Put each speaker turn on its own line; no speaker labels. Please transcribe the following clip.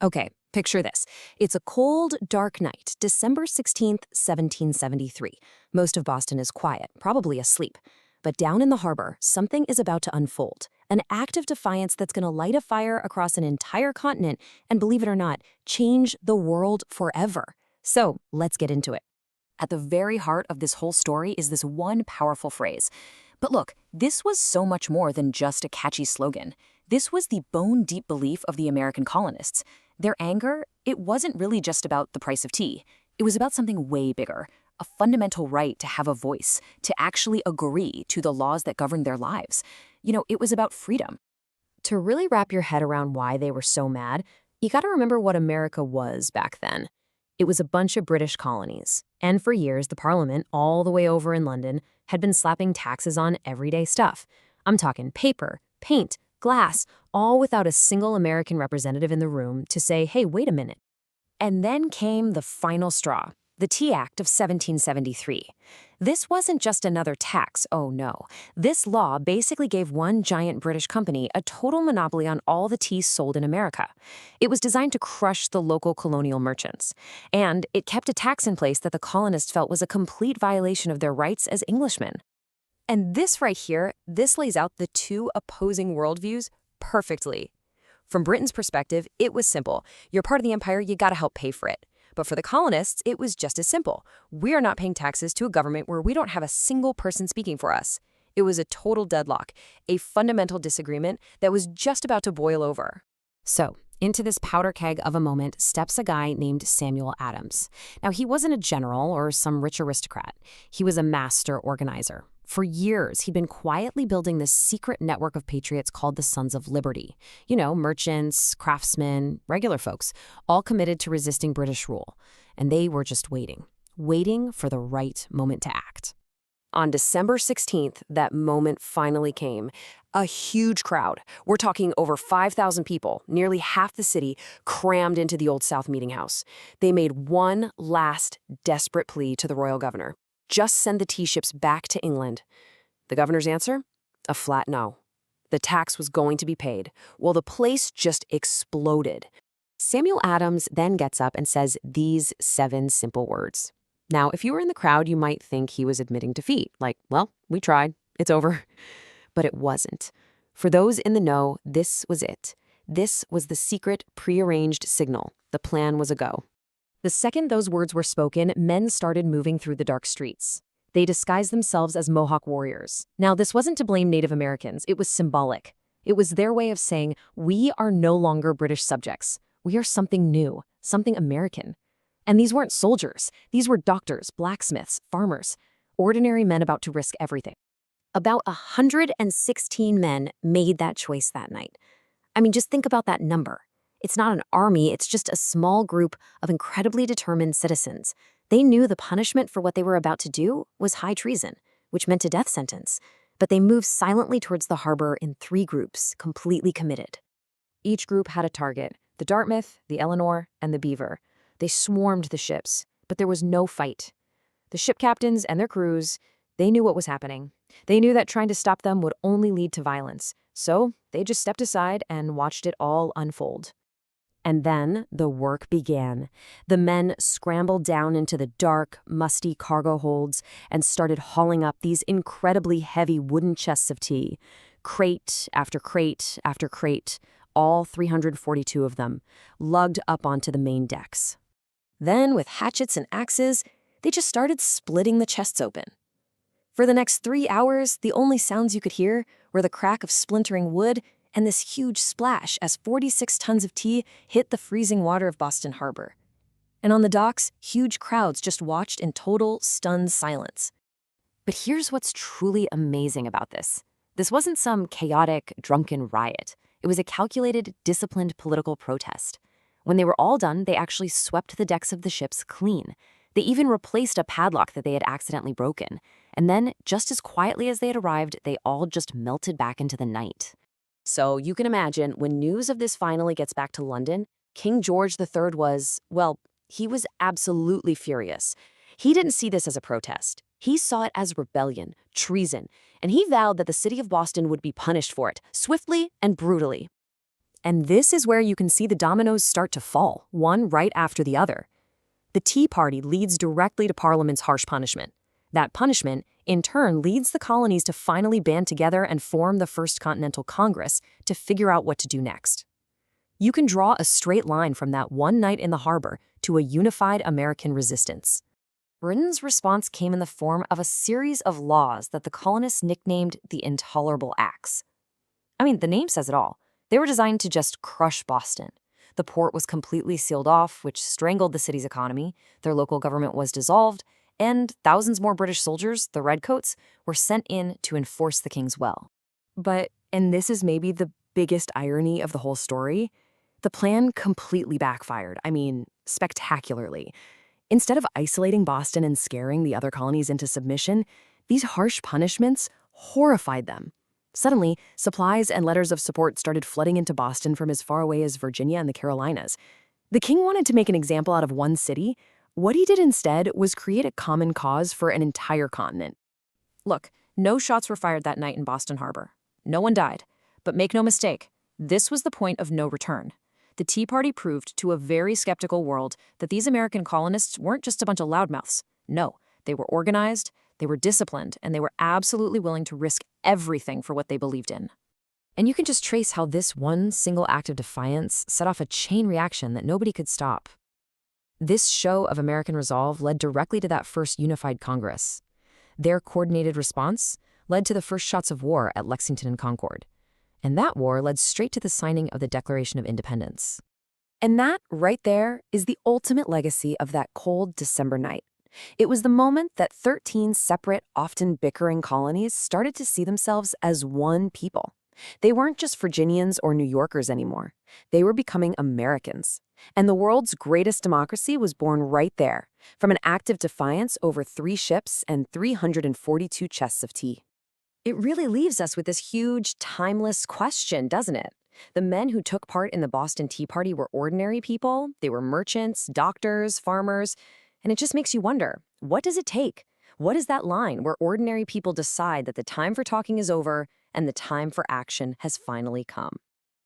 Okay, picture this. It's a cold, dark night, December 16th, 1773. Most of Boston is quiet, probably asleep. But down in the harbor, something is about to unfold. An act of defiance that's going to light a fire across an entire continent and, believe it or not, change the world forever. So, let's get into it. At the very heart of this whole story is this one powerful phrase. But look, this was so much more than just a catchy slogan. This was the bone-deep belief of the American colonists. Their anger, it wasn't really just about the price of tea. It was about something way bigger, a fundamental right to have a voice, to actually agree to the laws that govern their lives. It was about freedom. To really wrap your head around why they were so mad, you gotta remember what America was back then. It was a bunch of British colonies, and for years the Parliament, all the way over in London, had been slapping taxes on everyday stuff. I'm talking paper, paint, glass, all without a single American representative in the room to say, hey, wait a minute. And then came the final straw, the Tea Act of 1773. This wasn't just another tax, oh no. This law basically gave one giant British company a total monopoly on all the tea sold in America. It was designed to crush the local colonial merchants. And it kept a tax in place that the colonists felt was a complete violation of their rights as Englishmen. And this right here, this lays out the two opposing worldviews perfectly. From Britain's perspective, it was simple. You're part of the empire, you gotta help pay for it. But for the colonists, it was just as simple. We are not paying taxes to a government where we don't have a single person speaking for us. It was a total deadlock, a fundamental disagreement that was just about to boil over. So, into this powder keg of a moment steps a guy named Samuel Adams. Now, he wasn't a general or some rich aristocrat. He was a master organizer. For years, he'd been quietly building this secret network of patriots called the Sons of Liberty. Merchants, craftsmen, regular folks, all committed to resisting British rule. And they were just waiting for the right moment to act. On December 16th, that moment finally came. A huge crowd. We're talking over 5,000 people, nearly half the city, crammed into the Old South Meeting House. They made one last desperate plea to the royal governor. Just send the tea ships back to England. The governor's answer? A flat no. The tax was going to be paid. Well, the place just exploded. Samuel Adams then gets up and says these 7 simple words. Now, if you were in the crowd, you might think he was admitting defeat. Like, well, we tried. It's over. But it wasn't. For those in the know, this was it. This was the secret, prearranged signal. The plan was a go. The second those words were spoken, men started moving through the dark streets. They disguised themselves as Mohawk warriors. Now, this wasn't to blame Native Americans. It was symbolic. It was their way of saying, we are no longer British subjects. We are something new, something American. And these weren't soldiers. These were doctors, blacksmiths, farmers, ordinary men about to risk everything. About 116 men made that choice that night. I mean, just think about that number. It's not an army, it's just a small group of incredibly determined citizens. They knew the punishment for what they were about to do was high treason, which meant a death sentence. But they moved silently towards the harbor in 3 groups, completely committed. Each group had a target, the Dartmouth, the Eleanor, and the Beaver. They swarmed the ships, but there was no fight. The ship captains and their crews, they knew what was happening. They knew that trying to stop them would only lead to violence. So they just stepped aside and watched it all unfold. And then the work began. The men scrambled down into the dark, musty cargo holds and started hauling up these incredibly heavy wooden chests of tea. Crate after crate after crate, all 342 of them, lugged up onto the main decks. Then, with hatchets and axes, they just started splitting the chests open. For the next 3 hours, the only sounds you could hear were the crack of splintering wood and this huge splash as 46 tons of tea hit the freezing water of Boston Harbor. And on the docks, huge crowds just watched in total, stunned silence. But here's what's truly amazing about this. This wasn't some chaotic, drunken riot. It was a calculated, disciplined political protest. When they were all done, they actually swept the decks of the ships clean. They even replaced a padlock that they had accidentally broken. And then, just as quietly as they had arrived, they all just melted back into the night. So you can imagine, when news of this finally gets back to London, King George III was, well, he was absolutely furious. He didn't see this as a protest. He saw it as rebellion, treason, and he vowed that the city of Boston would be punished for it, swiftly and brutally. And this is where you can see the dominoes start to fall, one right after the other. The Tea Party leads directly to Parliament's harsh punishment. That punishment, in turn, leads the colonies to finally band together and form the First Continental Congress to figure out what to do next. You can draw a straight line from that one night in the harbor to a unified American resistance. Britain's response came in the form of a series of laws that the colonists nicknamed the Intolerable Acts. I mean, the name says it all. They were designed to just crush Boston. The port was completely sealed off, which strangled the city's economy. Their local government was dissolved, and thousands more British soldiers, the Redcoats, were sent in to enforce the king's will. But, and this is maybe the biggest irony of the whole story, the plan completely backfired. I mean, spectacularly. Instead of isolating Boston and scaring the other colonies into submission, these harsh punishments horrified them. Suddenly, supplies and letters of support started flooding into Boston from as far away as Virginia and the Carolinas. The king wanted to make an example out of one city. What he did instead was create a common cause for an entire continent. Look, no shots were fired that night in Boston Harbor. No one died. But make no mistake, this was the point of no return. The Tea Party proved to a very skeptical world that these American colonists weren't just a bunch of loudmouths. No, they were organized, they were disciplined, and they were absolutely willing to risk everything for what they believed in. And you can just trace how this one single act of defiance set off a chain reaction that nobody could stop. This show of American resolve led directly to that first unified Congress. Their coordinated response led to the first shots of war at Lexington and Concord. And that war led straight to the signing of the Declaration of Independence. And that, right there, is the ultimate legacy of that cold December night. It was the moment that 13 separate, often bickering colonies started to see themselves as one people. They weren't just Virginians or New Yorkers anymore. They were becoming Americans. And the world's greatest democracy was born right there, from an act of defiance over 3 ships and 342 chests of tea. It really leaves us with this huge, timeless question, doesn't it? The men who took part in the Boston Tea Party were ordinary people. They were merchants, doctors, farmers. And it just makes you wonder, what does it take? What is that line where ordinary people decide that the time for talking is over and the time for action has finally come?